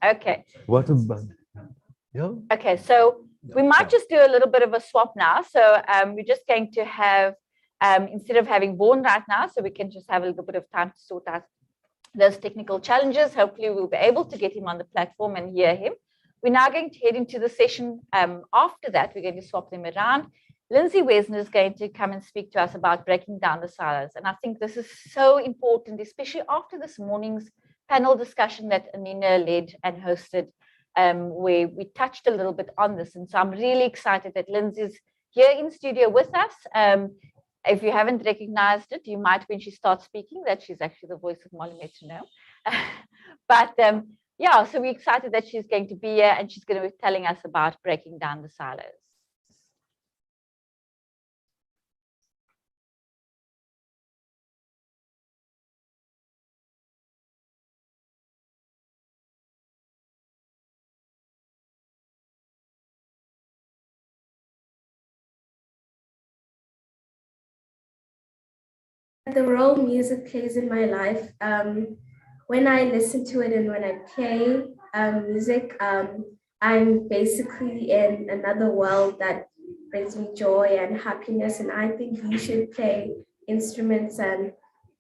Okay. What about? Yeah. Okay, so we might just do a little bit of a swap now. So we're just going to have, instead of having Vaughan right now, so we can just have a little bit of time to sort out those technical challenges. Hopefully we'll be able to get him on the platform and hear him. We're now going to head into the session. After that, we're going to swap them around. Lindsay Westner is going to come and speak to us about breaking down the silos. And I think this is so important, especially after this morning's panel discussion that Anina led and hosted, where we touched a little bit on this. And so I'm really excited that Lindsay's here in studio with us. If you haven't recognized it, you might, when she starts speaking, that she's actually the voice of Molly Metronome. But yeah, so we're excited that she's going to be here and she's going to be telling us about breaking down the silos. The role music plays in my life, when I listen to it and when I play music, I'm basically in another world that brings me joy and happiness. And I think you should play instruments and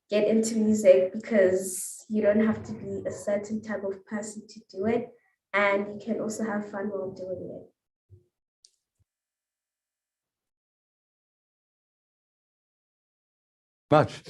get into music because you don't have to be a certain type of person to do it. And you can also have fun while doing it. Much.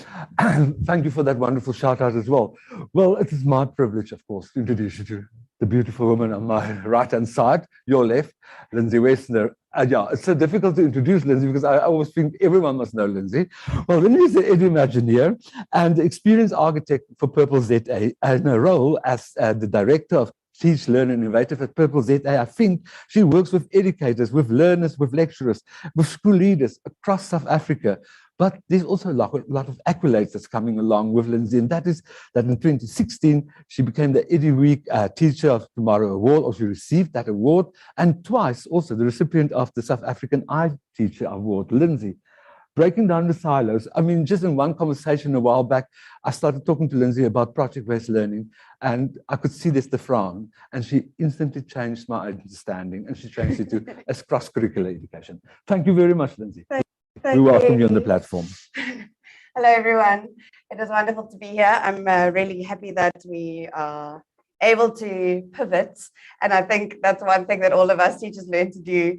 Thank you for that wonderful shout out as well. Well, it is my privilege, of course, to introduce you to the beautiful woman on my right-hand side, your left, Lindsay Westner. Yeah, it's so difficult to introduce Lindsay because I always think everyone must know Lindsay. Well, Lindsay is the Edumagineer and the experienced architect for PurpleZA, and her role as the director of Teach, Learn and Innovative at PurpleZA. I think she works with educators, with learners, with lecturers, with school leaders across South Africa. But there's also a lot of accolades that's coming along with Lindsay, and that is that in 2016, she became the EduWeek Teacher of Tomorrow Award, or she received that award, and twice also the recipient of the South African iTeacher Award. Lindsay, breaking down the silos. I mean, just in one conversation a while back, I started talking to Lindsay about project-based learning, and I could see this the frown, and she instantly changed my understanding, and she changed it to as cross-curricular education. Thank you very much, Lindsay. We welcome you on the platform. Hello, everyone. It is wonderful to be here. I'm really happy that we are able to pivot. And I think that's one thing that all of us teachers learn to do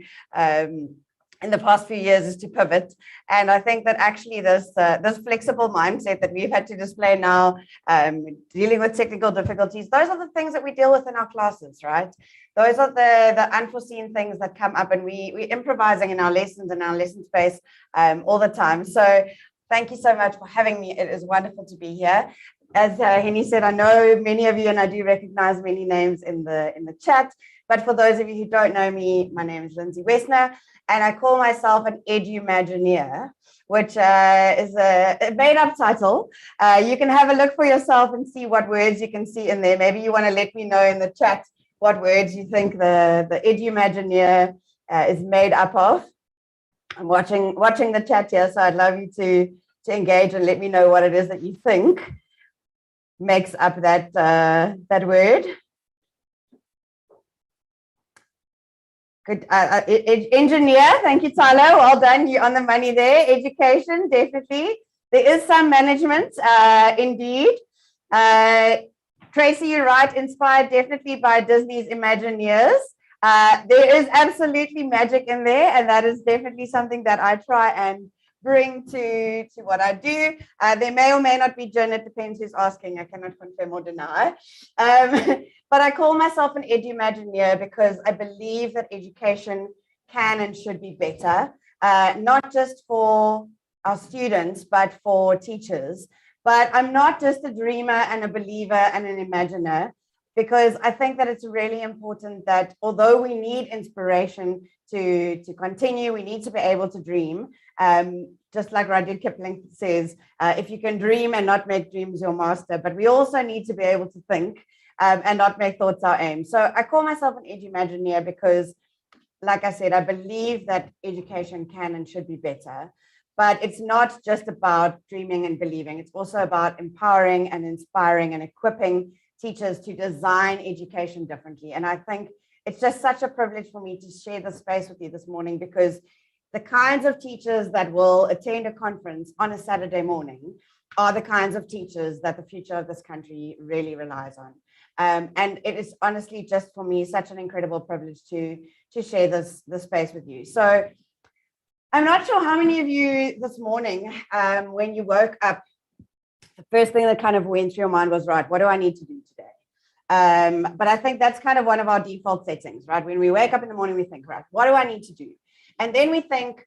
in the past few years is to pivot. And I think that actually this flexible mindset that we've had to display now, dealing with technical difficulties, those are the things that we deal with in our classes, right? Those are the unforeseen things that come up, and we're improvising in our lessons, in our lesson space all the time. So thank you so much for having me. It is wonderful to be here. As Henny said, I know many of you, and I do recognize many names in the chat. But for those of you who don't know me, my name is Lindsay Westner, and I call myself an Edumagineer, which is a made-up title. You can have a look for yourself and see what words you can see in there. Maybe you want to let me know in the chat what words you think the Edumagineer is made up of. I'm watching the chat here, so I'd love you to engage and let me know what it is that you think makes up that word. Good. Engineer, thank you, Tyler. Well done. You're on the money there. Education, definitely. There is some management, indeed. Tracy, you're right. Inspired definitely by Disney's Imagineers. There is absolutely magic in there, and that is definitely something that I try and bring to what I do. There may or may not be gin. It depends who's asking. I cannot confirm or deny. But I call myself an Edumagineer because I believe that education can and should be better, not just for our students, but for teachers. But I'm not just a dreamer and a believer and an imaginer, because I think that it's really important that although we need inspiration to continue, we need to be able to dream. Just like Rudyard Kipling says, if you can dream and not make dreams your master, but we also need to be able to think and not make thoughts our aim. So I call myself an Edumagineer because, like I said, I believe that education can and should be better. But it's not just about dreaming and believing. It's also about empowering and inspiring and equipping teachers to design education differently. And I think it's just such a privilege for me to share this space with you this morning, because the kinds of teachers that will attend a conference on a Saturday morning are the kinds of teachers that the future of this country really relies on. And it is honestly just for me such an incredible privilege to share this space with you. So I'm not sure how many of you this morning, when you woke up, the first thing that kind of went through your mind was, right, what do I need to do today? But I think that's kind of one of our default settings, right? When we wake up in the morning, we think, right, what do I need to do? And then we think,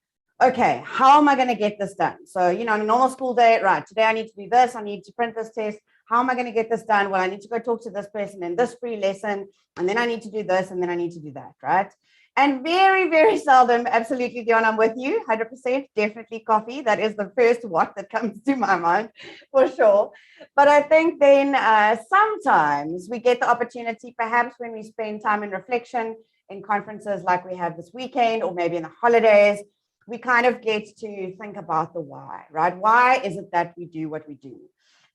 okay, how am I going to get this done? So, you know, on a normal school day, right, today I need to do this, I need to print this test. How am I going to get this done? Well, I need to go talk to this person in this free lesson, and then I need to do this, and then I need to do that, right? And very, very seldom, absolutely, Vaughan, I'm with you, 100%, definitely coffee. That is the first what that comes to my mind, for sure. But I think then sometimes we get the opportunity, perhaps when we spend time in reflection in conferences like we have this weekend, or maybe in the holidays, we kind of get to think about the why, right? Why is it that we do what we do?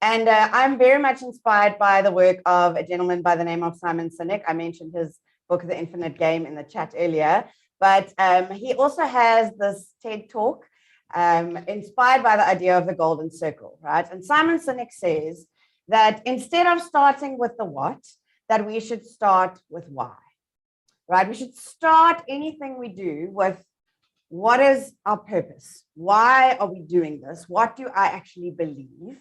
And I'm very much inspired by the work of a gentleman by the name of Simon Sinek. I mentioned his book, The Infinite Game, in the chat earlier, but he also has this TED Talk inspired by the idea of the golden circle, right? And Simon Sinek says that instead of starting with the what, that we should start with why, right? We should start anything we do with, what is our purpose? Why are we doing this? What do I actually believe?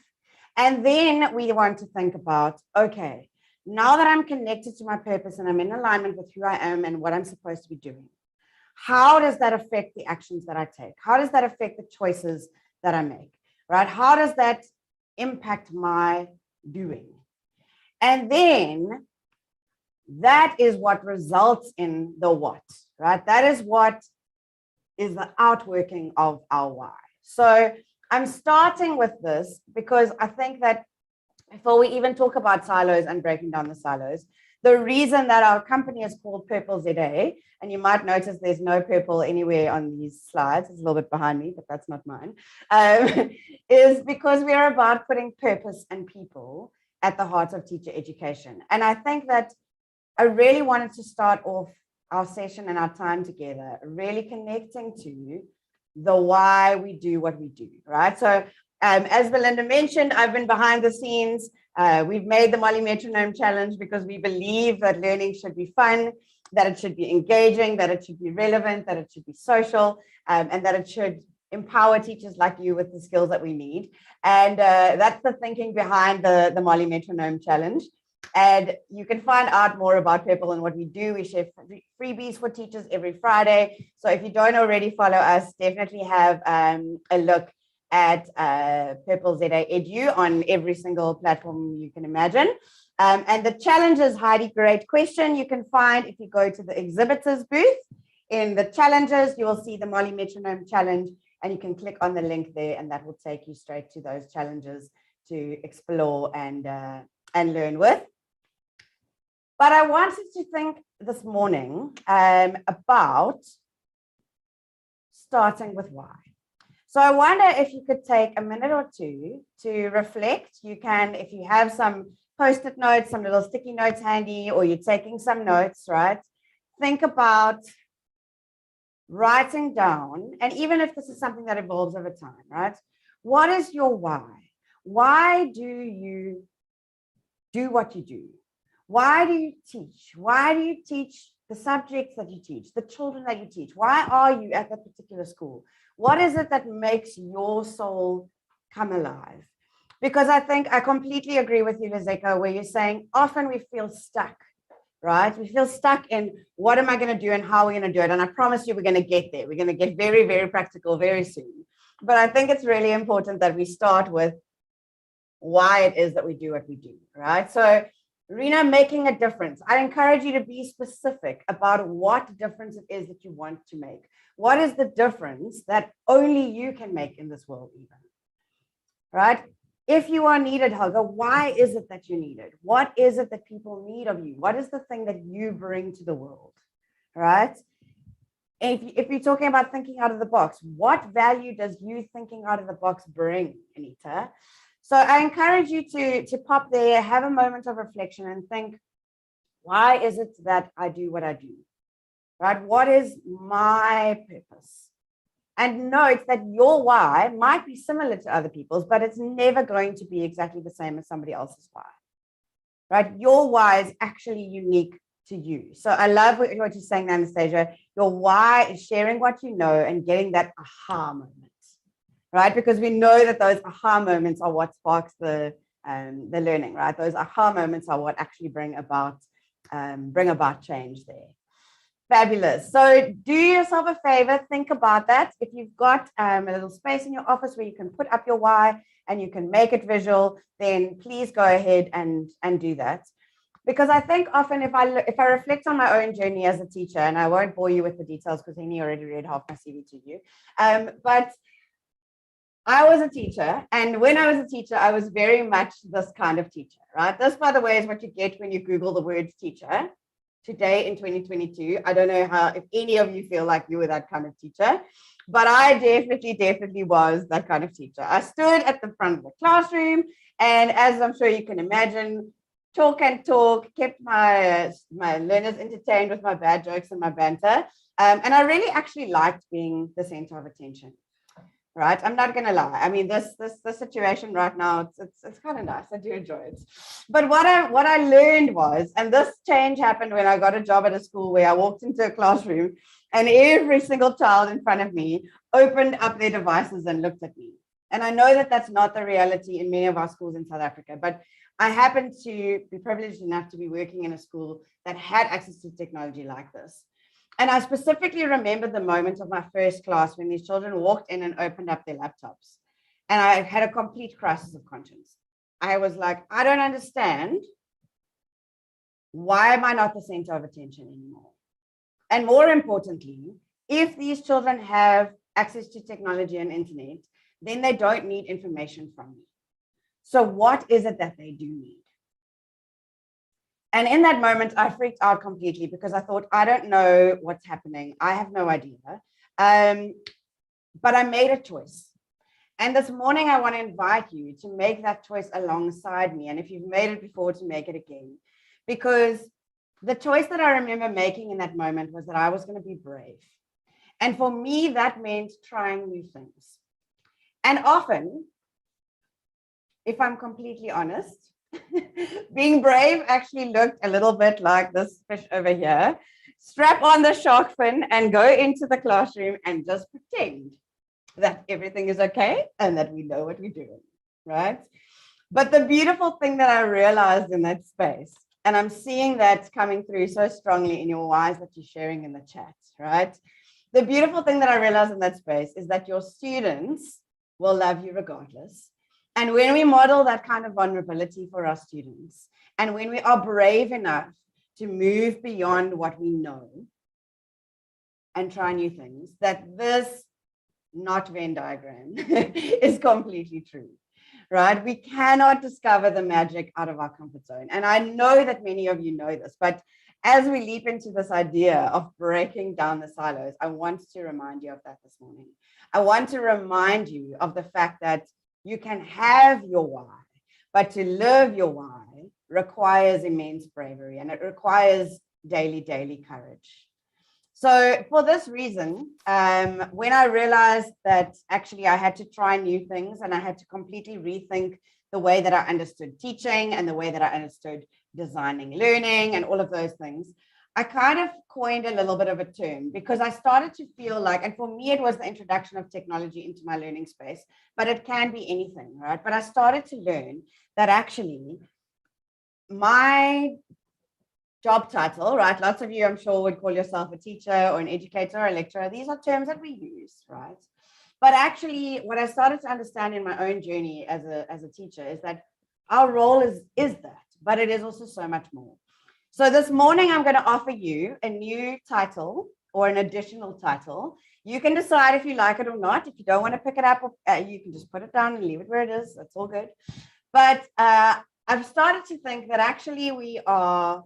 And then we want to think about, okay, now that I'm connected to my purpose and I'm in alignment with who I am and what I'm supposed to be doing, how does that affect the actions that I take? How does that affect the choices that I make, right? How does that impact my doing? And then that is what results in the what, right? That is what is the outworking of our why. So I'm starting with this because I think that before we even talk about silos and breaking down the silos, the reason that our company is called PurpleZA, and you might notice there's no purple anywhere on these slides, it's a little bit behind me, but that's not mine, is because we are about putting purpose and people at the heart of teacher education. And I think that I really wanted to start off our session and our time together, really connecting to the why we do what we do, right? So as Belinda mentioned, I've been behind the scenes. We've made the Molly Metronome Challenge because we believe that learning should be fun, that it should be engaging, that it should be relevant, that it should be social, and that it should empower teachers like you with the skills that we need. And that's the thinking behind the Molly Metronome Challenge. And you can find out more about Purple and what we do. We share freebies for teachers every Friday. So if you don't already follow us, definitely have a look at PurpleZA Edu on every single platform you can imagine. And the challenges, Heidi, great question. You can find, if you go to the exhibitors booth, in the challenges, you will see the Molly Metronome Challenge, and you can click on the link there, and that will take you straight to those challenges to explore and learn with. But I wanted to think this morning about starting with why. So I wonder if you could take a minute or two to reflect. You can, if you have some Post-it notes, some little sticky notes handy, or you're taking some notes, right? Think about writing down, and even if this is something that evolves over time, right? What is your why? Why do you do what you do? Why do you teach? Why do you teach the subjects that you teach, the children that you teach? Why are you at that particular school? What is it that makes your soul come alive? Because I think I completely agree with you, Lizeka, where you're saying often we feel stuck, right? We feel stuck in what am I going to do and how are we going to do it? And I promise you we're going to get there. We're going to get very, very practical very soon. But I think it's really important that we start with why it is that we do what we do, right? So Rena, making a difference. I encourage you to be specific about what difference it is that you want to make. What is the difference that only you can make in this world even, right? If you are needed, Helga, why is it that you need it? What is it that people need of you? What is the thing that you bring to the world, right? If you're talking about thinking out of the box, what value does you thinking out of the box bring, Anita? So I encourage you to pop there, have a moment of reflection and think, why is it that I do what I do? Right? What is my purpose? And note that your why might be similar to other people's, but it's never going to be exactly the same as somebody else's why. Right? Your why is actually unique to you. So I love what you're saying, Anastasia. Your why is sharing what you know and getting that aha moment. Right? Because we know that those aha moments are what sparks the learning, right? Those aha moments are what actually bring about change there. Fabulous. So do yourself a favor, think about that. If you've got a little space in your office where you can put up your why and you can make it visual, then please go ahead and do that. Because I think often if I reflect on my own journey as a teacher, and I won't bore you with the details because Henny already read half my CV to you, but I was a teacher, and when I was a teacher, I was very much this kind of teacher, right? This, by the way, is what you get when you Google the word teacher. Today in 2022, I don't know if any of you feel like you were that kind of teacher, but I definitely was that kind of teacher. I stood at the front of the classroom, and as I'm sure you can imagine, talk, kept my learners entertained with my bad jokes and my banter, and I really actually liked being the center of attention. Right, I'm not gonna lie. I mean, this situation right now, it's kind of nice. I do enjoy it. But what I learned was, and this change happened when I got a job at a school where I walked into a classroom and every single child in front of me opened up their devices and looked at me. And I know that that's not the reality in many of our schools in South Africa, but I happened to be privileged enough to be working in a school that had access to technology like this. And I specifically remember the moment of my first class when these children walked in and opened up their laptops. And I had a complete crisis of conscience. I was like, I don't understand. Why am I not the center of attention anymore? And more importantly, if these children have access to technology and internet, then they don't need information from me. So what is it that they do need? And in that moment, I freaked out completely because I thought, I don't know what's happening. I have no idea. But I made a choice. And this morning, I want to invite you to make that choice alongside me. And if you've made it before, to make it again. Because the choice that I remember making in that moment was that I was going to be brave. And for me, that meant trying new things. And often, if I'm completely honest, being brave actually looked a little bit like this fish over here. Strap on the shark fin and go into the classroom and just pretend that everything is okay and that we know what we're doing, right? But the beautiful thing that I realized in that space, and I'm seeing that coming through so strongly in your whys that you're sharing in the chat, right? The beautiful thing that I realized in that space is that your students will love you regardless. And when we model that kind of vulnerability for our students, and when we are brave enough to move beyond what we know and try new things, that this not Venn diagram is completely true, right? We cannot discover the magic out of our comfort zone. And I know that many of you know this, but as we leap into this idea of breaking down the silos, I want to remind you of that this morning. I want to remind you of the fact that you can have your why, but to live your why requires immense bravery, and it requires daily courage. So for this reason, when I realized that actually I had to try new things and I had to completely rethink the way that I understood teaching and the way that I understood designing learning and all of those things, I kind of coined a little bit of a term because I started to feel like, and for me, it was the introduction of technology into my learning space, but it can be anything, right? But I started to learn that actually my job title, right? Lots of you, I'm sure, would call yourself a teacher or an educator or a lecturer. These are terms that we use, right? But actually, what I started to understand in my own journey as a teacher is that our role is that, but it is also so much more. So this morning, I'm going to offer you a new title or an additional title. You can decide if you like it or not. If you don't want to pick it up, you can just put it down and leave it where it is. That's all good. But I've started to think that actually we are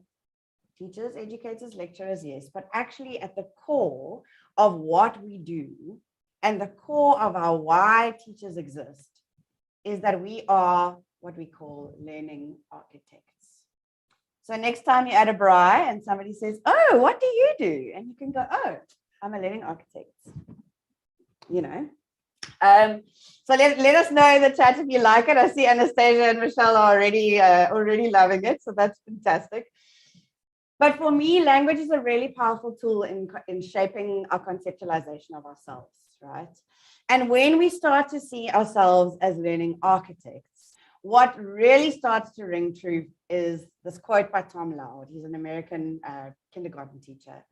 teachers, educators, lecturers, yes, but actually at the core of what we do and the core of our why teachers exist is that we are what we call learning architects. So next time you're at a braai and somebody says, oh, what do you do? And you can go, oh, I'm a learning architect. You know. So let us know in the chat if you like it. I see Anastasia and Michelle are already loving it. So that's fantastic. But for me, language is a really powerful tool in shaping our conceptualization of ourselves, right? And when we start to see ourselves as learning architects, what really starts to ring true is this quote by Tom Loud. He's an American kindergarten teacher.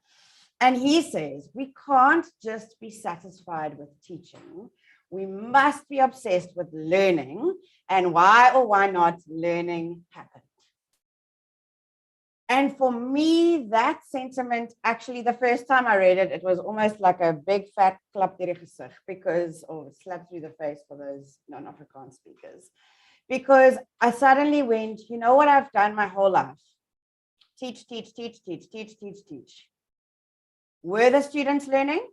And he says, we can't just be satisfied with teaching. We must be obsessed with learning and why or why not learning happened. And for me, that sentiment, actually, the first time I read it, it was almost like a big fat klap deur die gesig because, or slap through the face for those non-Afrikaans speakers. Because I suddenly went, you know what I've done my whole life? Teach, teach, teach, teach, teach, teach, teach. Were the students learning?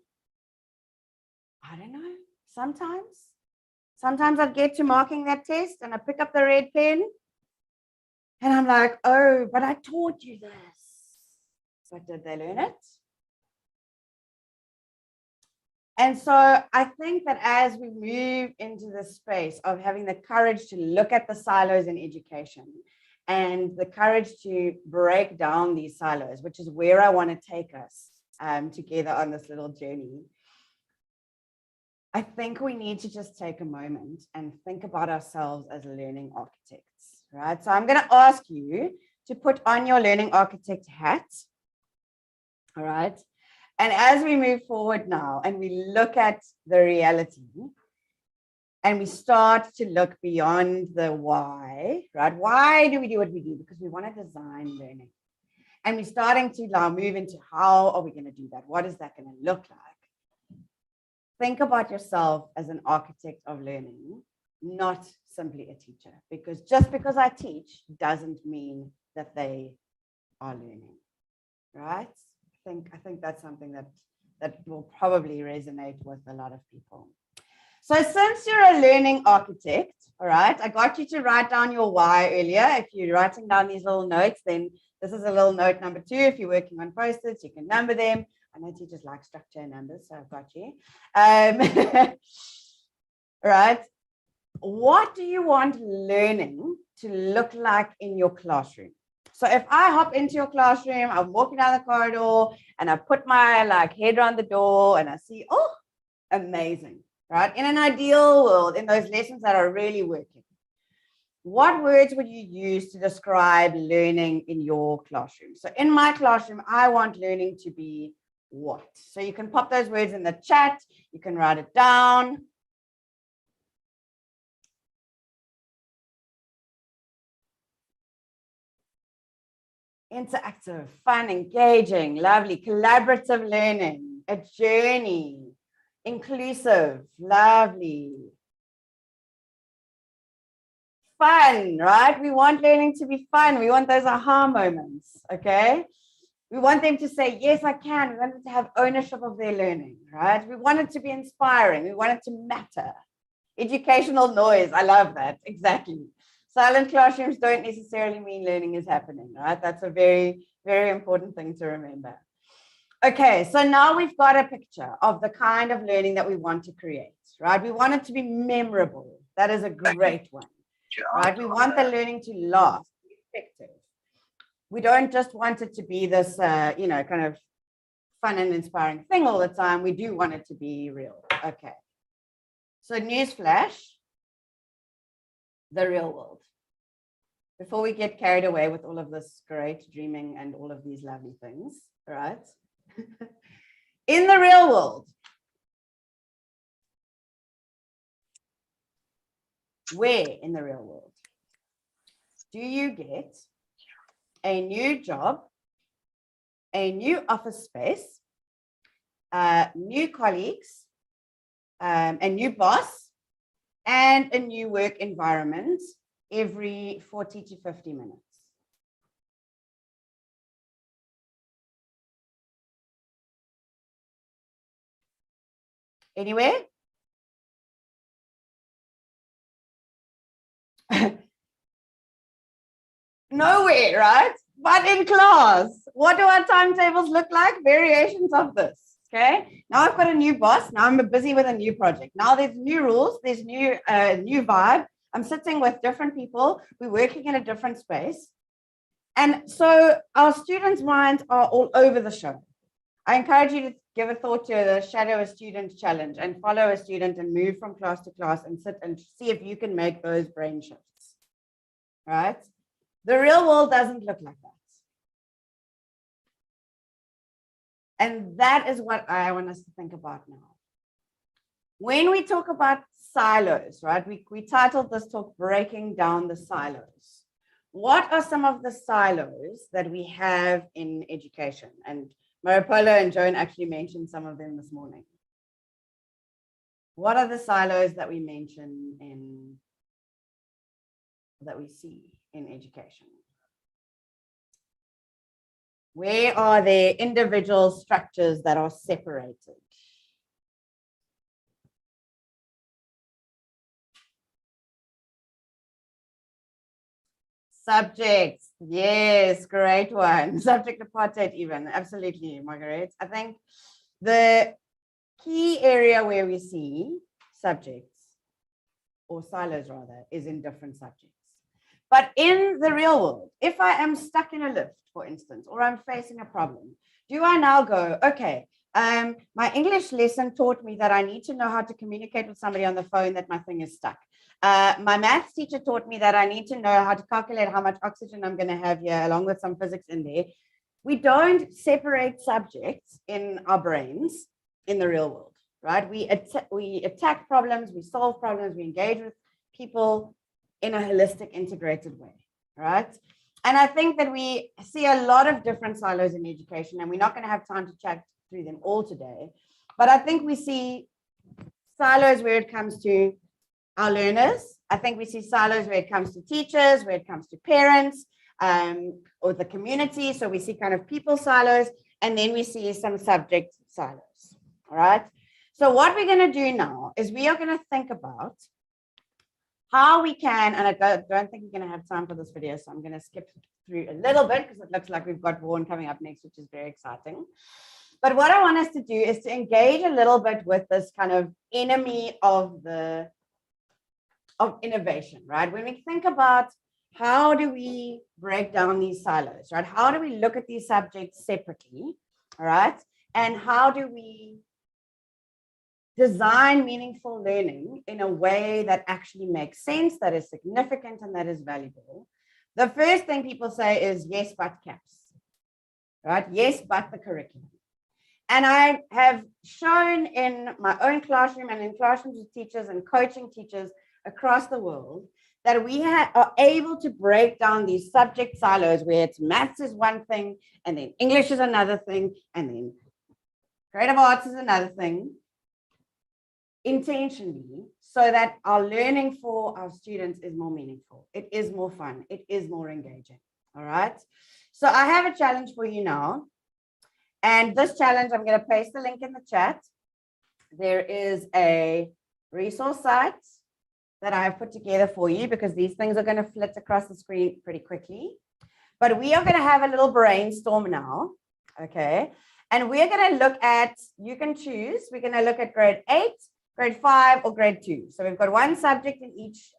I don't know. Sometimes I'd get to marking that test and I pick up the red pen and I'm like, oh, but I taught you this. But did they learn it? And so I think that as we move into the space of having the courage to look at the silos in education and the courage to break down these silos, which is where I want to take us together on this little journey, I think we need to just take a moment and think about ourselves as learning architects, right? So I'm going to ask you to put on your learning architect hat, all right? And as we move forward now and we look at the reality and we start to look beyond the why, right? Why do we do what we do? Because we want to design learning. And we're starting to now move into how are we going to do that? What is that going to look like? Think about yourself as an architect of learning, not simply a teacher, because just because I teach doesn't mean that they are learning, right? I think that's something that will probably resonate with a lot of people. So since you're a learning architect, all right, I got you to write down your why earlier. If you're writing down these little notes, then this is a little note number 2. If you're working on post-its, you can number them. I know teachers like structure and numbers, so I've got you. Right. What do you want learning to look like in your classroom? So if I hop into your classroom, I'm walking down the corridor and I put my head around the door and I see, oh, amazing, right? In an ideal world, in those lessons that are really working, what words would you use to describe learning in your classroom? So in my classroom, I want learning to be what? So you can pop those words in the chat. You can write it down. Interactive, fun, engaging, lovely, collaborative learning, a journey, inclusive, lovely. Fun, right? We want learning to be fun. We want those aha moments, okay? We want them to say, yes, I can. We want them to have ownership of their learning, right? We want it to be inspiring. We want it to matter. Educational noise. I love that. Exactly. Silent classrooms don't necessarily mean learning is happening, right? That's a very, very important thing to remember. Okay, so now we've got a picture of the kind of learning that we want to create, right? We want it to be memorable. That is a great one, right? We want the learning to last, be effective. We don't just want it to be this, kind of fun and inspiring thing all the time. We do want it to be real. Okay. So newsflash, the real world. Before we get carried away with all of this great dreaming and all of these lovely things, right? In the real world, where in the real world do you get a new job, a new office space, new colleagues, a new boss, and a new work environment every 40 to 50 minutes? Anywhere? Nowhere, right? But in class, what do our timetables look like? Variations of this. Okay. Now I've got a new boss. Now I'm busy with a new project. Now there's new rules. There's new vibe. I'm sitting with different people. We're working in a different space. And so our students' minds are all over the show. I encourage you to give a thought to the shadow a student challenge and follow a student and move from class to class and sit and see if you can make those brain shifts. Right? The real world doesn't look like that. And that is what I want us to think about now. When we talk about silos, right? We titled this talk Breaking Down the Silos. What are some of the silos that we have in education? And Maripolo and Joan actually mentioned some of them this morning. What are the silos that we mention that we see in education? Where are there individual structures that are separated? Subjects, yes, great one. Subject apartheid even, absolutely, Margaret. I think the key area where we see subjects, or silos rather, is in different subjects. But in the real world, if I am stuck in a lift, for instance, or I'm facing a problem, do I now go, okay, my English lesson taught me that I need to know how to communicate with somebody on the phone that my thing is stuck. My maths teacher taught me that I need to know how to calculate how much oxygen I'm going to have here, along with some physics in there. We don't separate subjects in our brains in the real world, right? We attack problems, we solve problems, we engage with people in a holistic, integrated way, right? And I think that we see a lot of different silos in education, and we're not going to have time to chat through them all today. But I think we see silos where it comes to our learners. I think we see silos where it comes to teachers, where it comes to parents, or the community. So we see kind of people silos, and then we see some subject silos, all right? So what we're going to do now is we are going to think about how we can, and I don't think we're going to have time for this video, so I'm going to skip through a little bit because it looks like we've got Vaughan coming up next, which is very exciting. But what I want us to do is to engage a little bit with this kind of enemy of innovation, right? When we think about how do we break down these silos, right? How do we look at these subjects separately, all right? And how do we design meaningful learning in a way that actually makes sense, that is significant, and that is valuable? The first thing people say is yes, but caps, right? Yes, but the curriculum. And I have shown in my own classroom and in classrooms with teachers and coaching teachers across the world that we are able to break down these subject silos where it's maths is one thing, and then English is another thing, and then creative arts is another thing, intentionally, so that our learning for our students is more meaningful. It is more fun. It is more engaging. All right. So I have a challenge for you now. And this challenge, I'm going to paste the link in the chat. There is a resource site that I have put together for you because these things are going to flit across the screen pretty quickly. But we are going to have a little brainstorm now. Okay. And we're going to look at, you can choose, we're going to look at grade 8, grade 5, or grade 2. So we've got one subject in each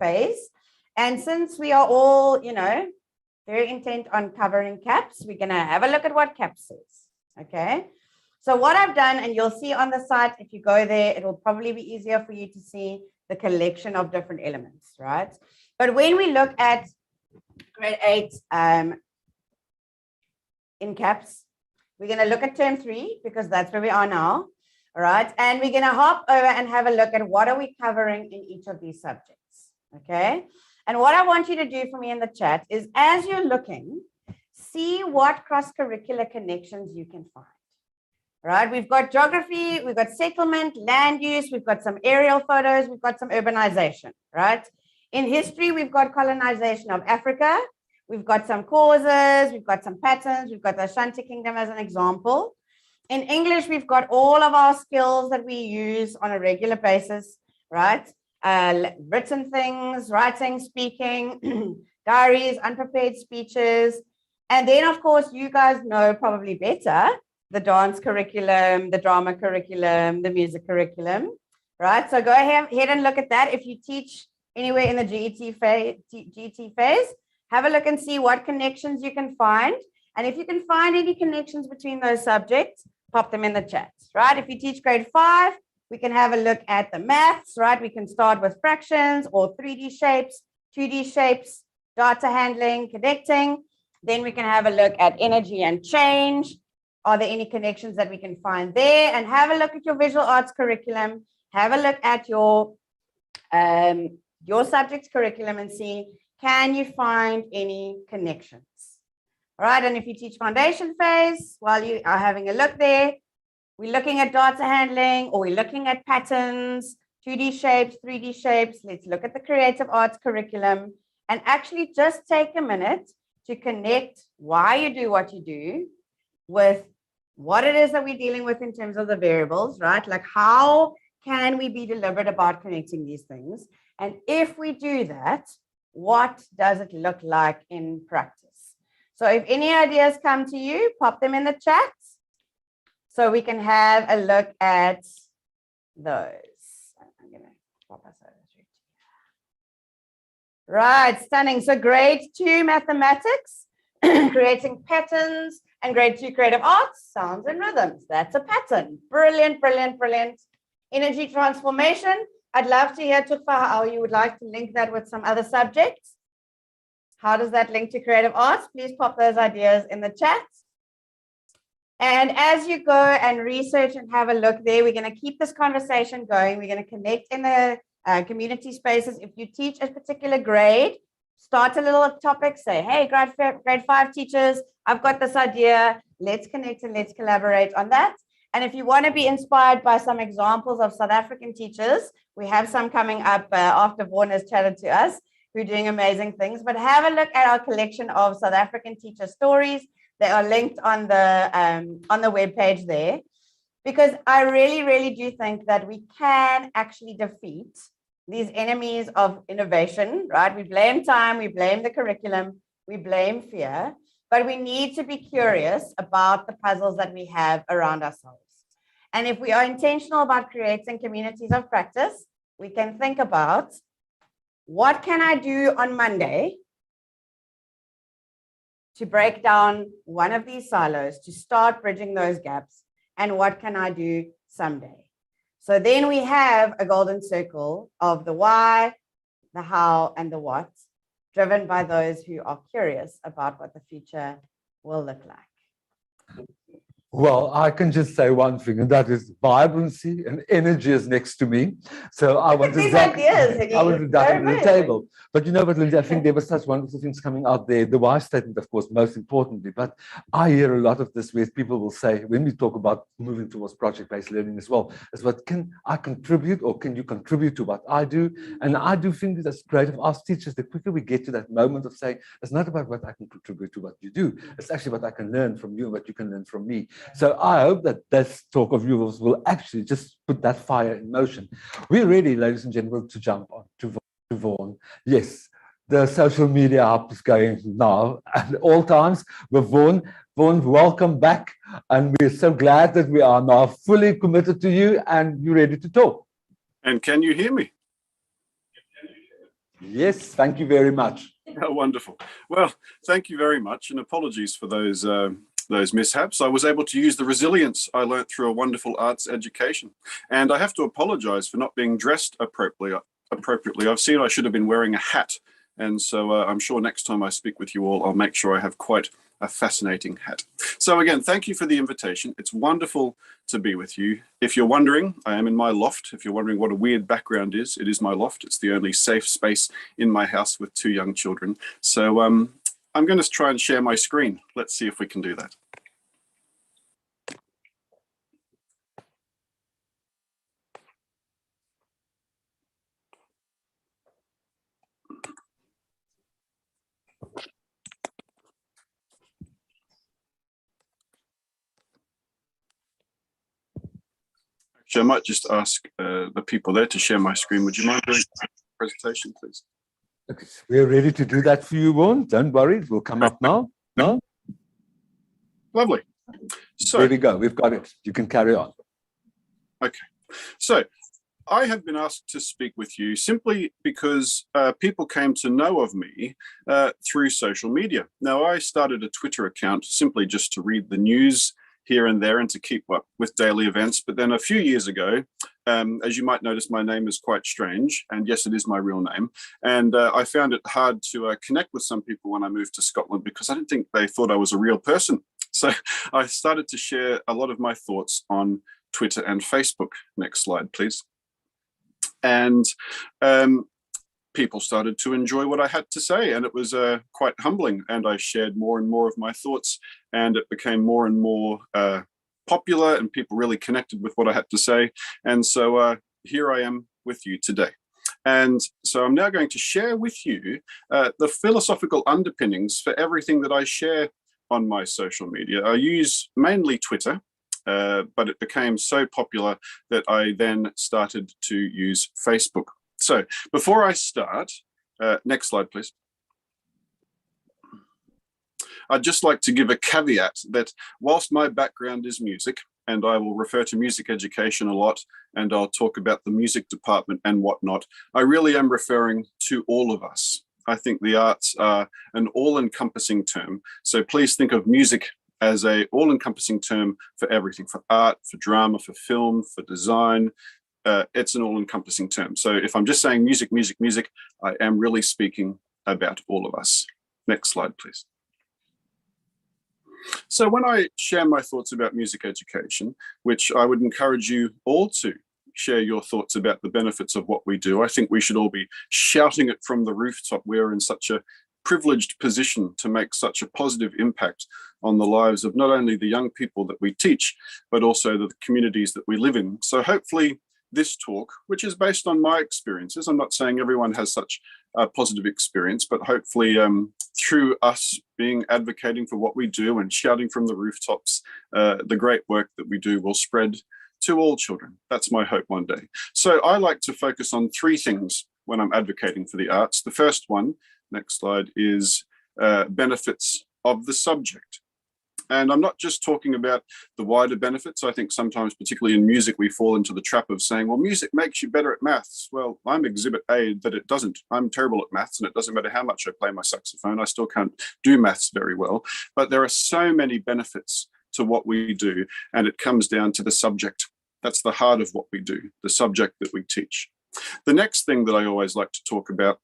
phase. And since we are all, very intent on covering CAPS, we're going to have a look at what CAPS says. Okay. So what I've done, and you'll see on the site, if you go there, it will probably be easier for you to see the collection of different elements, right? But when we look at grade 8 in CAPS, we're going to look at term 3 because that's where we are now. All right. And we're going to hop over and have a look at what are we covering in each of these subjects. Okay. And what I want you to do for me in the chat is, as you're looking, see what cross-curricular connections you can find. Right? We've got geography, we've got settlement, land use, we've got some aerial photos, we've got some urbanization, right? In history, we've got colonization of Africa, we've got some causes, we've got some patterns, we've got the Ashanti Kingdom as an example. In English, we've got all of our skills that we use on a regular basis, right? written things, writing, speaking, diaries, unprepared speeches. And then, of course, you guys know probably better the dance curriculum, the drama curriculum, the music curriculum, right? So go ahead and look at that. If you teach anywhere in the GT phase, have a look and see what connections you can find. And if you can find any connections between those subjects, pop them in the chat, right? If you teach grade 5, we can have a look at the maths, right? We can start with fractions or 3D shapes, 2D shapes, data handling, connecting. Then we can have a look at energy and change. Are there any connections that we can find there? And have a look at your visual arts curriculum. Have a look at your subject's curriculum and see, can you find any connections? All right, and if you teach foundation phase, while you are having a look there, we're looking at data handling, or we're looking at patterns, 2D shapes, 3D shapes. Let's look at the creative arts curriculum and actually just take a minute to connect why you do what you do with what it is that we're dealing with in terms of the variables, right? Like, how can we be deliberate about connecting these things? And if we do that, what does it look like in practice? So if any ideas come to you, pop them in the chat so we can have a look at those. I'm going to pop us over to right, stunning. So grade 2 mathematics, creating patterns, and grade 2 creative arts, sounds and rhythms. That's a pattern. Brilliant, brilliant, brilliant. Energy transformation. I'd love to hear, Tufa, how you would like to link that with some other subjects. How does that link to creative arts? Please pop those ideas in the chat. And as you go and research and have a look there, we're going to keep this conversation going. We're going to connect in the community spaces. If you teach a particular grade, start a little topic, say, hey, grade 5 teachers, I've got this idea. Let's connect and let's collaborate on that. And if you want to be inspired by some examples of South African teachers, we have some coming up after Vaughan has chatted to us, who are doing amazing things. But have a look at our collection of South African teacher stories. They are linked on the webpage there, because I really, really do think that we can actually defeat these enemies of innovation, right? We blame time, we blame the curriculum, we blame fear, but we need to be curious about the puzzles that we have around ourselves. And if we are intentional about creating communities of practice, we can think about, what can I do on Monday to break down one of these silos, to start bridging those gaps, and what can I do someday? So then we have a golden circle of the why, the how, and the what, driven by those who are curious about what the future will look like. Well, I can just say one thing, and that is vibrancy and energy is next to me. So I want to duck under the table. But you know what, Lindsay, I think there were such wonderful things coming out there. The why statement, of course, most importantly. But I hear a lot of this where people will say, when we talk about moving towards project-based learning as well, is what can I contribute, or can you contribute to what I do? And I do think that as creative arts teachers, the quicker we get to that moment of saying, it's not about what I can contribute to what you do. It's actually what I can learn from you and what you can learn from me. So I hope that this talk of yours will actually just put that fire in motion. We're ready, ladies and gentlemen, to jump on to Vaughan. Yes, the social media app is going now at all times with Vaughan. Vaughan, welcome back. And we're so glad that we are now fully committed to you and you're ready to talk. And can you hear me? Yes, thank you very much. Oh, wonderful. Well, thank you very much, and apologies for those mishaps. I was able to use the resilience I learnt through a wonderful arts education. And I have to apologize for not being dressed appropriately. I've seen I should have been wearing a hat. And so I'm sure next time I speak with you all, I'll make sure I have quite a fascinating hat. So again, thank you for the invitation. It's wonderful to be with you. If you're wondering, I am in my loft. If you're wondering what a weird background is, it is my loft. It's the only safe space in my house with 2 young children. So I'm going to try and share my screen. Let's see if we can do that. Actually, I might just ask the people there to share my screen. Would you mind doing the presentation, please? Okay, we're ready to do that for you, Vaughan. Don't worry, it will come up now. No? Lovely. So there we go. We've got it. You can carry on. Okay. So I have been asked to speak with you simply because people came to know of me through social media. Now, I started a Twitter account simply just to read the news here and there and to keep up with daily events. But then a few years ago, as you might notice, my name is quite strange. And yes, it is my real name. And I found it hard to connect with some people when I moved to Scotland because I didn't think they thought I was a real person. So I started to share a lot of my thoughts on Twitter and Facebook. Next slide, please. And people started to enjoy what I had to say, and it was quite humbling. And I shared more and more of my thoughts, and it became more and more popular, and people really connected with what I had to say. And so here I am with you today. And so I'm now going to share with you the philosophical underpinnings for everything that I share on my social media. I use mainly Twitter, but it became so popular that I then started to use Facebook. So before I start, next slide, please. I'd just like to give a caveat that whilst my background is music, and I will refer to music education a lot, and I'll talk about the music department and whatnot, I really am referring to all of us. I think the arts are an all-encompassing term. So please think of music as a all-encompassing term for everything, for art, for drama, for film, for design. It's an all-encompassing term. So if I'm just saying music, music, music, I am really speaking about all of us. Next slide, please. So when I share my thoughts about music education, which I would encourage you all to share your thoughts about the benefits of what we do, I think we should all be shouting it from the rooftop. We're in such a privileged position to make such a positive impact on the lives of not only the young people that we teach, but also the communities that we live in. So hopefully this talk, which is based on my experiences, I'm not saying everyone has such a positive experience, but hopefully through us advocating for what we do and shouting from the rooftops, the great work that we do will spread to all children. That's my hope one day. So I like to focus on three things when I'm advocating for the arts. The first one, next slide, is benefits of the subject. And I'm not just talking about the wider benefits. I think sometimes, particularly in music, we fall into the trap of saying, well, music makes you better at maths. Well, I'm exhibit A that it doesn't. I'm terrible at maths, and it doesn't matter how much I play my saxophone. I still can't do maths very well. But there are so many benefits to what we do, and it comes down to the subject. That's the heart of what we do, the subject that we teach. The next thing that I always like to talk about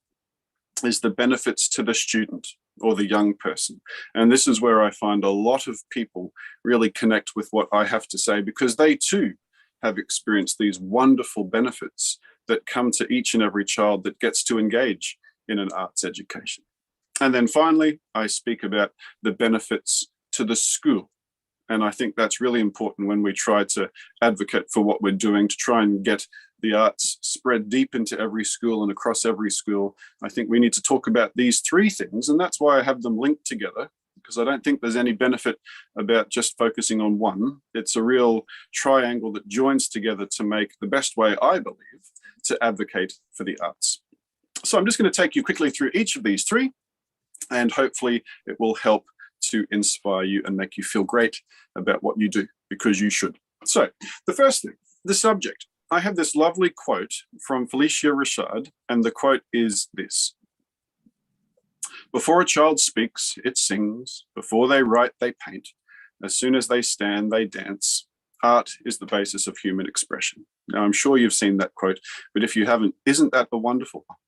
is the benefits to the student or the young person. And this is where I find a lot of people really connect with what I have to say, because they too have experienced these wonderful benefits that come to each and every child that gets to engage in an arts education. And then finally, I speak about the benefits to the school. And I think that's really important when we try to advocate for what we're doing, to try and get the arts spread deep into every school and across every school. I think we need to talk about these three things, and that's why I have them linked together, because I don't think there's any benefit about just focusing on one. It's a real triangle that joins together to make the best way, I believe, to advocate for the arts. So I'm just going to take you quickly through each of these three, and hopefully it will help to inspire you and make you feel great about what you do, because you should. So the first thing, the subject. I have this lovely quote from Felicia Richard, and the quote is this: "Before a child speaks, it sings. Before they write, they paint. As soon as they stand, they dance. Art is the basis of human expression." Now, I'm sure you've seen that quote, but if you haven't, isn't that a wonderful one?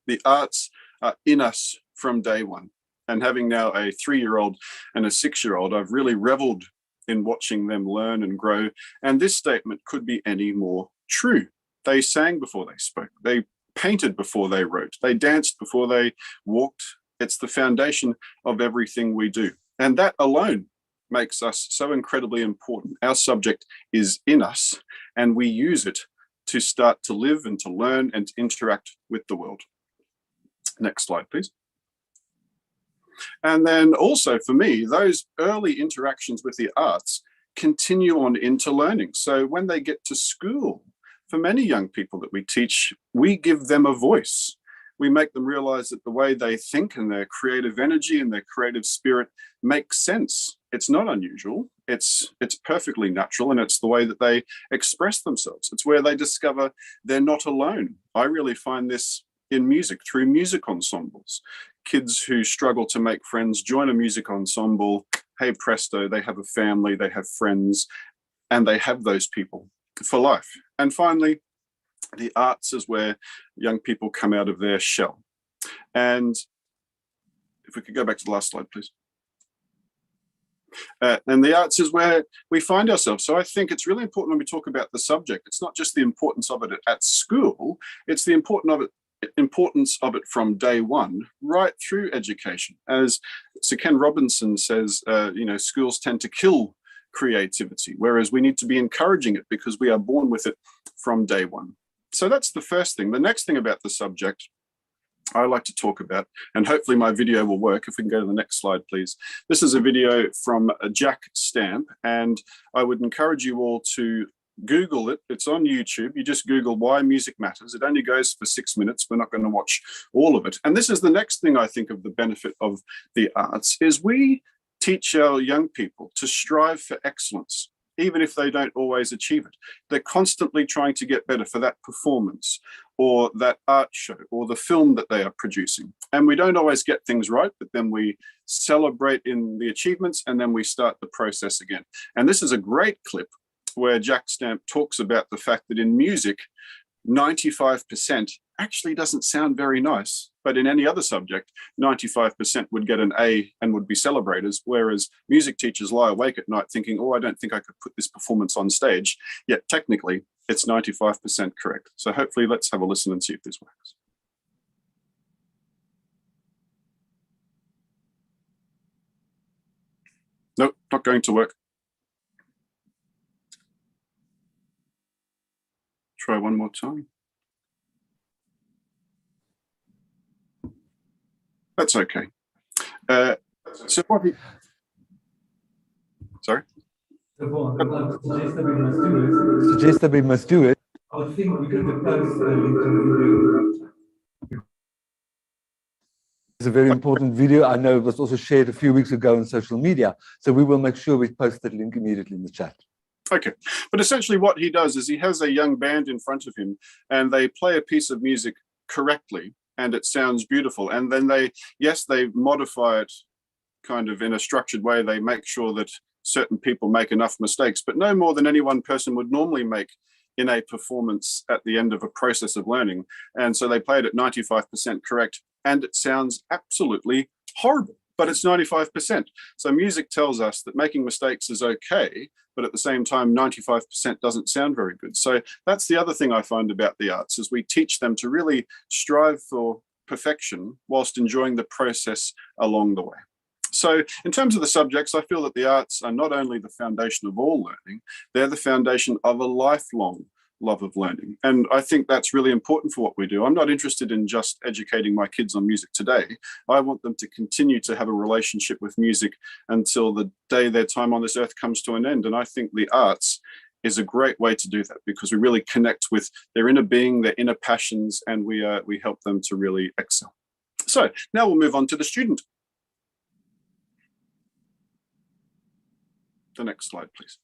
The arts are in us from day one. And having now a 3-year-old and a 6-year-old, I've really reveled in watching them learn and grow. And this statement could be any more true. They sang before they spoke. They painted before they wrote. They danced before they walked. It's the foundation of everything we do. And that alone makes us so incredibly important. Our subject is in us, and we use it to start to live and to learn and to interact with the world. Next slide, please. And then also for me, those early interactions with the arts continue on into learning. So when they get to school, for many young people that we teach, we give them a voice. We make them realize that the way they think and their creative energy and their creative spirit makes sense. It's not unusual. It's perfectly natural, and it's the way that they express themselves. It's where they discover they're not alone. I really find this in music, through music ensembles. Kids who struggle to make friends join a music ensemble. Hey presto, they have a family, they have friends, and they have those people for life. And finally, the arts is where young people come out of their shell. And if we could go back to the last slide, please. And the arts is where we find ourselves. So I think it's really important when we talk about the subject. It's not just the importance of it at school, it's the importance of it from day one right through education. As Sir Ken Robinson says, schools tend to kill creativity, whereas we need to be encouraging it because we are born with it from day one. So that's the first thing. The next thing about the subject I like to talk about, and hopefully my video will work. If we can go to the next slide, please. This is a video from Jack Stamp, and I would encourage you all to Google it. It's on YouTube. You just Google why music matters. It only goes for 6 minutes. We're not going to watch all of it. And this is the next thing I think of the benefit of the arts is we teach our young people to strive for excellence, even if they don't always achieve it. They're constantly trying to get better for that performance or that art show or the film that they are producing. And we don't always get things right, but then we celebrate in the achievements and then we start the process again. And this is a great clip where Jack Stamp talks about the fact that in music, 95% actually doesn't sound very nice, but in any other subject, 95% would get an A and would be celebrators, whereas music teachers lie awake at night thinking, oh, I don't think I could put this performance on stage, yet technically it's 95% correct. So hopefully let's have a listen and see if this works. Nope, not going to work. Try one more time. That's okay. So what he... Sorry? Suggest that we must do it. I think we're going to post the link to the video. It's a very important video. I know it was also shared a few weeks ago on social media. So we will make sure we post that link immediately in the chat. Okay, but essentially what he does is he has a young band in front of him and they play a piece of music correctly and it sounds beautiful. And then they modify it kind of in a structured way. They make sure that certain people make enough mistakes, but no more than any one person would normally make in a performance at the end of a process of learning. And so they play it at 95% correct and it sounds absolutely horrible, but it's 95%. So music tells us that making mistakes is okay, but at the same time, 95% doesn't sound very good. So that's the other thing I find about the arts is we teach them to really strive for perfection whilst enjoying the process along the way. So in terms of the subjects, I feel that the arts are not only the foundation of all learning, they're the foundation of a lifelong love of learning. And I think that's really important for what we do. I'm not interested in just educating my kids on music today. I want them to continue to have a relationship with music until the day their time on this earth comes to an end. And I think the arts is a great way to do that because we really connect with their inner being, their inner passions, and we help them to really excel. So now we'll move on to the student. The next slide, please.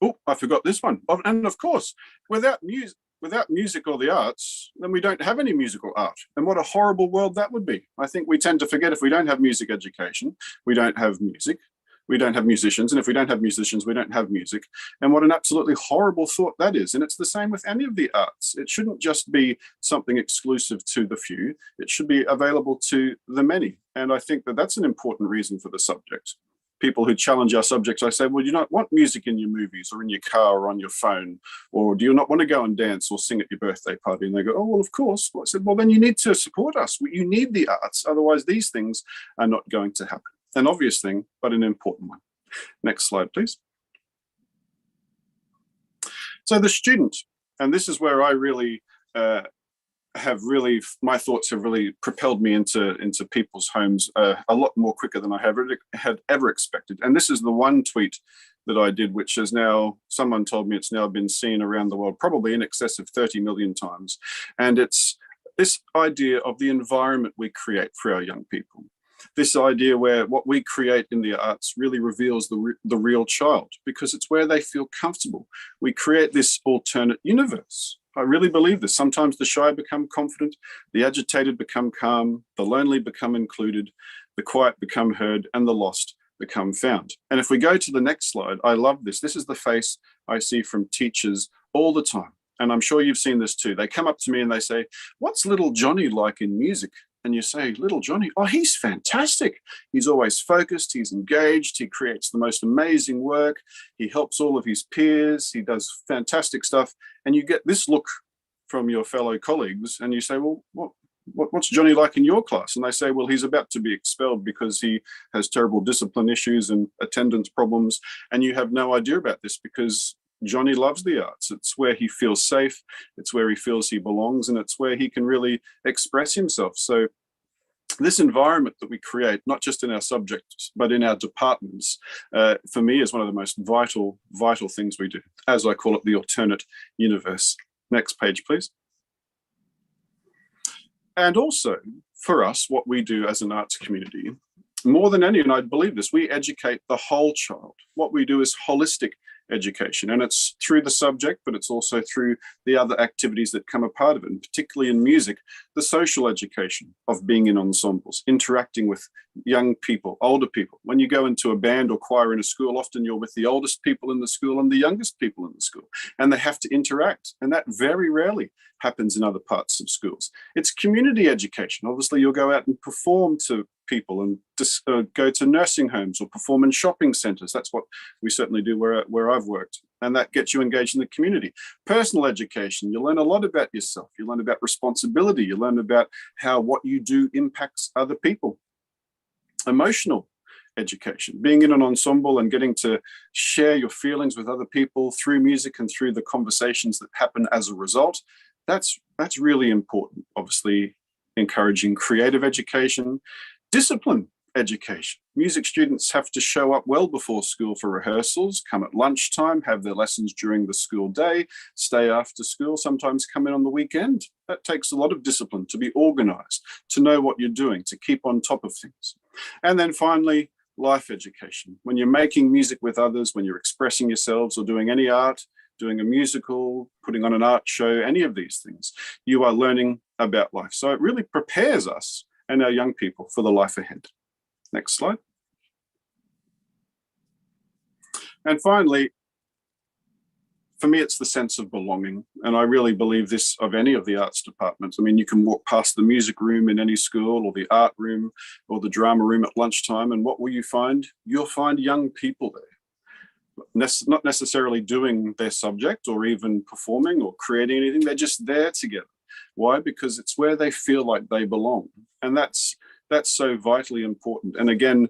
Oh, I forgot this one. And of course, without music or the arts, then we don't have any musical art. And what a horrible world that would be. I think we tend to forget if we don't have music education, we don't have music, we don't have musicians. And if we don't have musicians, we don't have music. And what an absolutely horrible thought that is. And it's the same with any of the arts. It shouldn't just be something exclusive to the few. It should be available to the many. And I think that that's an important reason for the subject. People who challenge our subjects, I say, well, do you not want music in your movies or in your car or on your phone? Or do you not want to go and dance or sing at your birthday party? And they go, oh, well, of course. Well, I said, well, then you need to support us. You need the arts. Otherwise, these things are not going to happen. An obvious thing, but an important one. Next slide, please. So the student, and this is where I really have really, my thoughts have really propelled me into people's homes a lot more quicker than I had ever expected. And this is the one tweet that I did, which is now, someone told me it's now been seen around the world, probably in excess of 30 million times. And it's this idea of the environment we create for our young people. This idea where what we create in the arts really reveals the real child, because it's where they feel comfortable. We create this alternate universe. I really believe this. Sometimes the shy become confident, the agitated become calm, the lonely become included, the quiet become heard, and the lost become found. And if we go to the next slide, I love this. This is the face I see from teachers all the time. And I'm sure you've seen this too. They come up to me and they say, "What's little Johnny like in music?" And you say, "Little Johnny, oh, he's fantastic. He's always focused, he's engaged, he creates the most amazing work, he helps all of his peers, he does fantastic stuff." And you get this look from your fellow colleagues and you say, "Well, what's Johnny like in your class?" And they say, "Well, he's about to be expelled because he has terrible discipline issues and attendance problems." And you have no idea about this, because Johnny loves the arts. It's where he feels safe, it's where he feels he belongs, and it's where he can really express himself. So this environment that we create, not just in our subjects, but in our departments, for me is one of the most vital things we do, as I call it, the alternate universe. Next page, please. And also for us, what we do as an arts community, more than any, and I believe this, we educate the whole child. What we do is holistic education, and it's through the subject, but it's also through the other activities that come a part of it, and particularly in music, the social education of being in ensembles, interacting with young people, older people. When you go into a band or choir in a school, often you're with the oldest people in the school and the youngest people in the school, and they have to interact, and that very rarely happens in other parts of schools. It's community education. Obviously, you'll go out and perform to people and go to nursing homes or perform in shopping centres. That's what we certainly do where I've worked, and that gets you engaged in the community. Personal education, you learn a lot about yourself. You learn about responsibility. You learn about how what you do impacts other people. Emotional education, being in an ensemble and getting to share your feelings with other people through music and through the conversations that happen as a result. That's really important. Obviously, encouraging creative education. Discipline education. Music students have to show up well before school for rehearsals, come at lunchtime, have their lessons during the school day, stay after school, sometimes come in on the weekend. That takes a lot of discipline to be organized, to know what you're doing, to keep on top of things. And then finally, life education. When you're making music with others, when you're expressing yourselves or doing any art, doing a musical, putting on an art show, any of these things, you are learning about life. So it really prepares us and our young people for the life ahead. Next slide. And finally, for me, it's the sense of belonging. And I really believe this of any of the arts departments. I mean, you can walk past the music room in any school or the art room or the drama room at lunchtime. And what will you find? You'll find young people there. Not necessarily doing their subject or even performing or creating anything. They're just there together. Why? Because it's where they feel like they belong. And that's so vitally important. And again,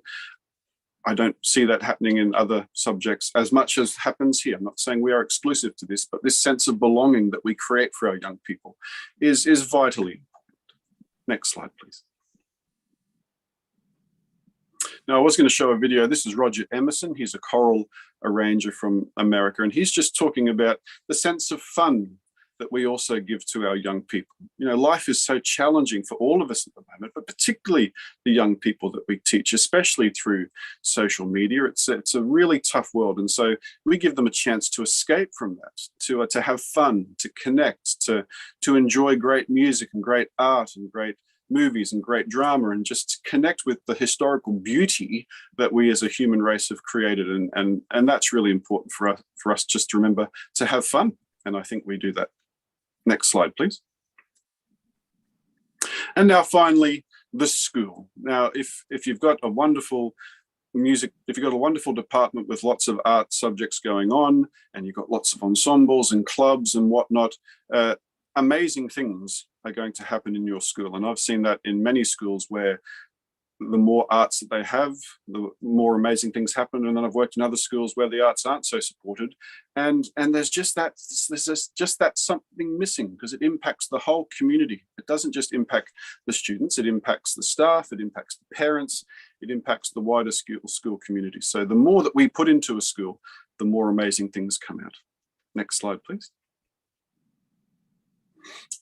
I don't see that happening in other subjects as much as happens here. I'm not saying we are exclusive to this, but this sense of belonging that we create for our young people is vitally important. Next slide, please. Now, I was going to show a video. This is Roger Emerson. He's a choral arranger from America, and he's just talking about the sense of fun that we also give to our young people. You know, life is so challenging for all of us at the moment, but particularly the young people that we teach, especially through social media. It's a really tough world. And so we give them a chance to escape from that, to have fun, to connect, to enjoy great music and great art and great movies and great drama, and just connect with the historical beauty that we as a human race have created. And that's really important for us just to remember to have fun. And I think we do that. Next slide, please. And now finally, the school. Now, if you've got a wonderful if you've got a wonderful department with lots of art subjects going on, and you've got lots of ensembles and clubs and whatnot, amazing things are going to happen in your school. And I've seen that in many schools where the more arts that they have, the more amazing things happen. And then I've worked in other schools where the arts aren't so supported, and there's just that something missing, because it impacts the whole community. It doesn't just impact the students, it impacts the staff, it impacts the parents, it impacts the wider school community. So the more that we put into a school, the more amazing things come out. Next slide, please.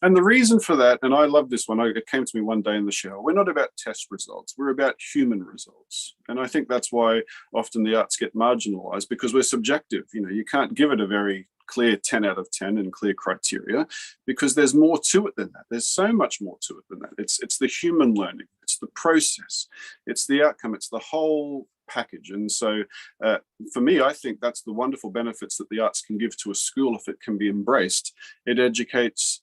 And the reason for that, and I love this one, it came to me one day in the shower, we're not about test results, we're about human results. And I think that's why often the arts get marginalized, because we're subjective. You know, you can't give it a very clear 10 out of 10 and clear criteria, because there's more to it than that. There's so much more to it than that. It's the human learning, it's the process, it's the outcome, it's the whole package. And so for me, I think that's the wonderful benefits that the arts can give to a school if it can be embraced. It educates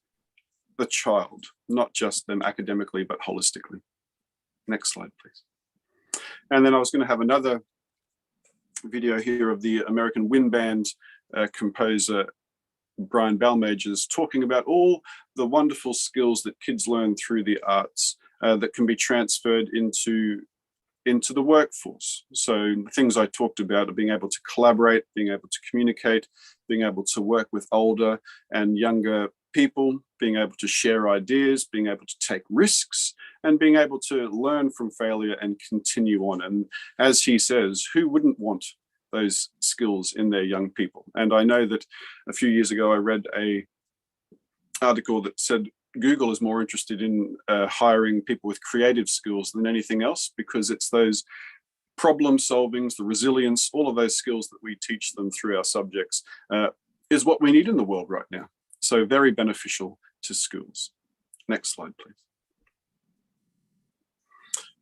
the child, not just them academically, but holistically. Next slide, please. And then I was going to have another video here of the American wind band composer Brian Balmagers talking about all the wonderful skills that kids learn through the arts that can be transferred into the workforce. So things I talked about are being able to collaborate, being able to communicate, being able to work with older and younger people, being able to share ideas, being able to take risks, and being able to learn from failure and continue on. And as he says, who wouldn't want those skills in their young people? And I know that a few years ago, I read an article that said Google is more interested in hiring people with creative skills than anything else, because it's those problem solvings, the resilience, all of those skills that we teach them through our subjects is what we need in the world right now. So very beneficial to schools. Next slide, please.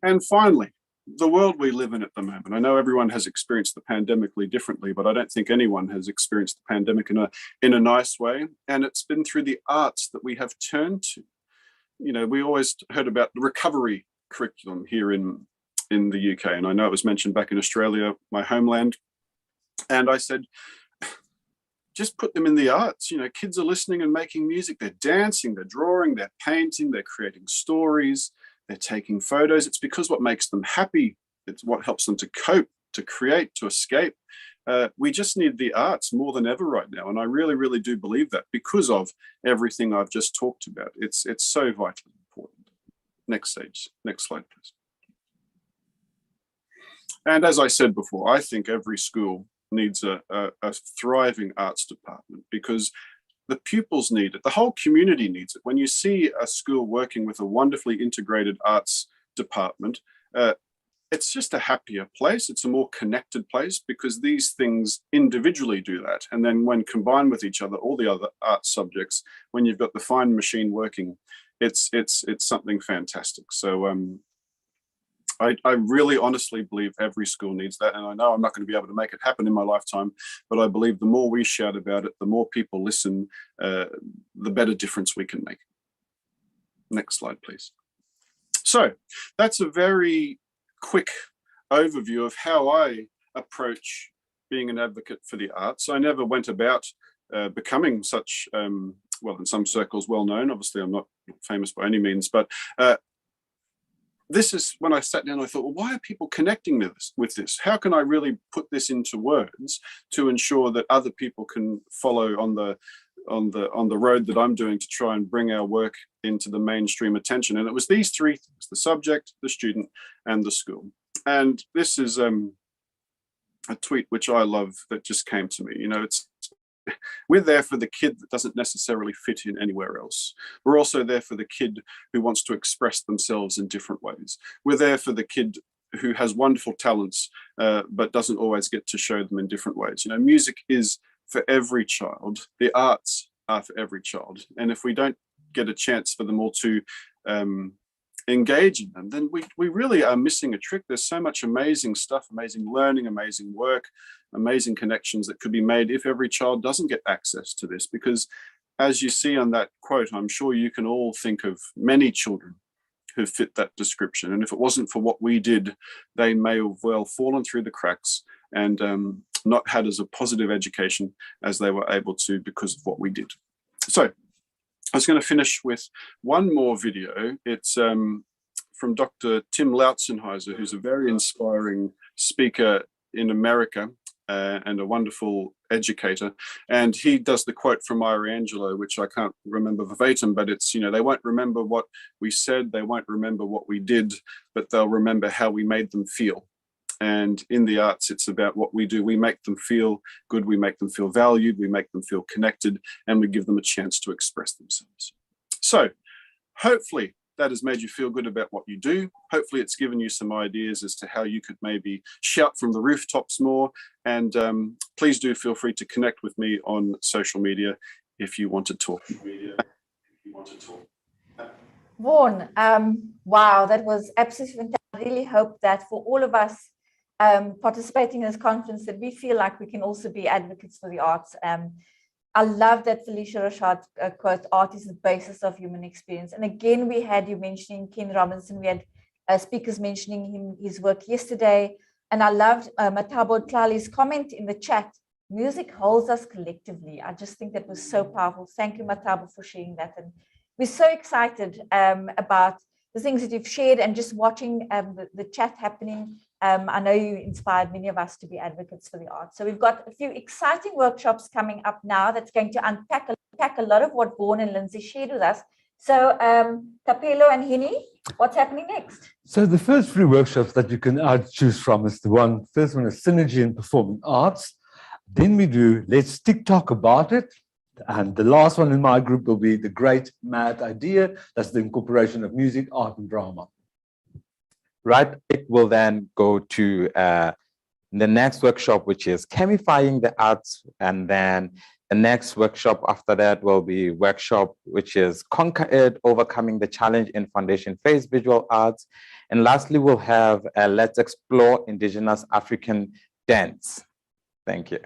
And finally, the world we live in at the moment. I know everyone has experienced the pandemically differently, but I don't think anyone has experienced the pandemic in a nice way. And it's been through the arts that we have turned to. You know, we always heard about the recovery curriculum here in the UK. And I know it was mentioned back in Australia, my homeland. And I said, just put them in the arts. You know, kids are listening and making music, they're dancing, they're drawing, they're painting, they're creating stories, they're taking photos. It's because what makes them happy, it's what helps them to cope, to create, to escape. We just need the arts more than ever right now. And I really, really do believe that, because of everything I've just talked about. It's so vitally important. Next slide, please. And as I said before, I think every school needs a thriving arts department, because the pupils need it, the whole community needs it. When you see a school working with a wonderfully integrated arts department, it's just a happier place, it's a more connected place, because these things individually do that. And then when combined with each other, all the other art subjects, when you've got the fine machine working, it's something fantastic. So I really honestly believe every school needs that. And I know I'm not going to be able to make it happen in my lifetime, but I believe the more we shout about it, the more people listen, the better difference we can make. Next slide, please. So that's a very quick overview of how I approach being an advocate for the arts. I never went about becoming such, well, in some circles, well known. Obviously, I'm not famous by any means, but this is when I sat down, I thought, well, why are people connecting with this? How can I really put this into words to ensure that other people can follow on the road that I'm doing to try and bring our work into the mainstream attention? And it was these three things: the subject, the student, and the school. And this is a tweet which I love that just came to me. You know, we're there for the kid that doesn't necessarily fit in anywhere else. We're also there for the kid who wants to express themselves in different ways. We're there for the kid who has wonderful talents, but doesn't always get to show them in different ways. You know, music is for every child. The arts are for every child. And if we don't get a chance for them all to engage in them, then we really are missing a trick. There's so much amazing stuff, amazing learning, amazing work, amazing connections that could be made if every child doesn't get access to this. Because as you see on that quote, I'm sure you can all think of many children who fit that description. And if it wasn't for what we did, they may have well fallen through the cracks and not had as a positive education as they were able to because of what we did. So I was going to finish with one more video. It's from Dr. Tim Lautzenheiser, who's a very inspiring speaker in America and a wonderful educator. And he does the quote from Maya Angelou, which I can't remember verbatim, but it's, you know, they won't remember what we said, they won't remember what we did, but they'll remember how we made them feel. And in the arts, it's about what we do. We make them feel good, we make them feel valued, we make them feel connected, and we give them a chance to express themselves. So hopefully that has made you feel good about what you do. Hopefully it's given you some ideas as to how you could maybe shout from the rooftops more. And please do feel free to connect with me on social media if you want to talk. Vaughan, wow, that was absolutely fantastic. I really hope that for all of us participating in this conference, that we feel like we can also be advocates for the arts. I love that Felicia Rashad quote, art is the basis of human experience. And again, we had you mentioning Ken Robinson, we had speakers mentioning his work yesterday. And I loved Matabo Tlali's comment in the chat, music holds us collectively. I just think that was so powerful. Thank you, Matabo, for sharing that. And we're so excited about the things that you've shared and just watching the chat happening. I know you inspired many of us to be advocates for the arts. So we've got a few exciting workshops coming up now that's going to unpack a lot of what Vaughan and Lindsay shared with us. So Capello and Henny, what's happening next? So the first three workshops that you can choose from is first one is Synergy in Performing Arts. Then we do Let's TikTok About It. And the last one in my group will be The Great Mad Idea. That's the incorporation of music, art, and drama. Right, it will then go to the next workshop, which is Chemifying the Arts. And then the next workshop after that will be workshop, which is Conquer It, Overcoming the Challenge in Foundation Phase Visual Arts. And lastly, we'll have Let's Explore Indigenous African Dance. Thank you.